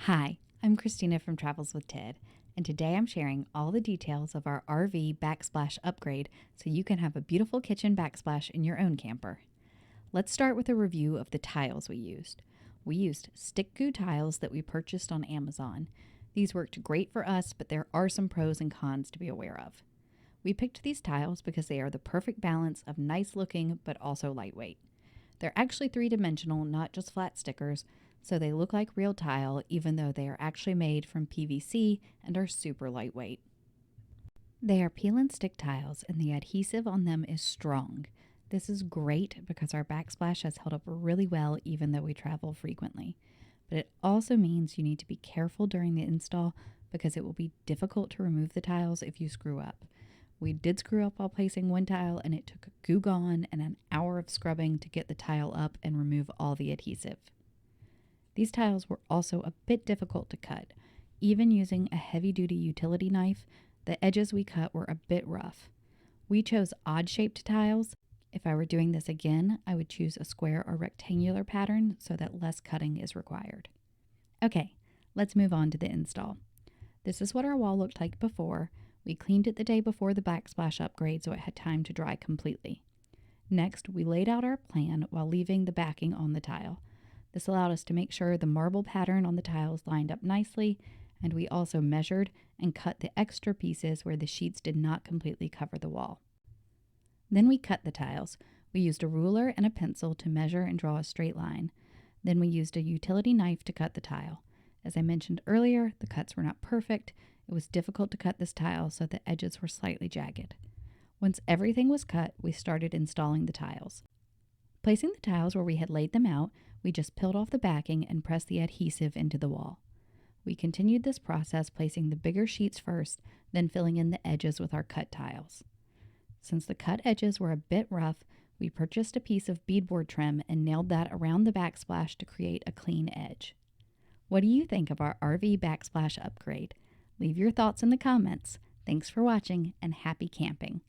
Hi, I'm Christina from Travels with Ted, and today I'm sharing all the details of our RV backsplash upgrade so you can have a beautiful kitchen backsplash in your own camper. Let's start with a review of the tiles we used. We used StickGoo tiles that we purchased on Amazon. These worked great for us, but there are some pros and cons to be aware of. We picked these tiles because they are the perfect balance of nice looking but also lightweight. They're actually three-dimensional, not just flat stickers, so they look like real tile even though they are actually made from PVC and are super lightweight. They are peel and stick tiles and the adhesive on them is strong. This is great because our backsplash has held up really well even though we travel frequently. But it also means you need to be careful during the install because it will be difficult to remove the tiles if you screw up. We did screw up while placing one tile and it took Goo Gone and an hour of scrubbing to get the tile up and remove all the adhesive. These tiles were also a bit difficult to cut. Even using a heavy-duty utility knife, the edges we cut were a bit rough. We chose odd-shaped tiles. If I were doing this again, I would choose a square or rectangular pattern so that less cutting is required. Okay, let's move on to the install. This is what our wall looked like before. We cleaned it the day before the backsplash upgrade so it had time to dry completely. Next, we laid out our plan while leaving the backing on the tile. This allowed us to make sure the marble pattern on the tiles lined up nicely, and we also measured and cut the extra pieces where the sheets did not completely cover the wall. Then we cut the tiles. We used a ruler and a pencil to measure and draw a straight line. Then we used a utility knife to cut the tile. As I mentioned earlier, the cuts were not perfect. It was difficult to cut this tile, so the edges were slightly jagged. Once everything was cut, we started installing the tiles. Placing the tiles where we had laid them out, we just peeled off the backing and pressed the adhesive into the wall. We continued this process, placing the bigger sheets first, then filling in the edges with our cut tiles. Since the cut edges were a bit rough, we purchased a piece of beadboard trim and nailed that around the backsplash to create a clean edge. What do you think of our RV backsplash upgrade? Leave your thoughts in the comments. Thanks for watching and happy camping.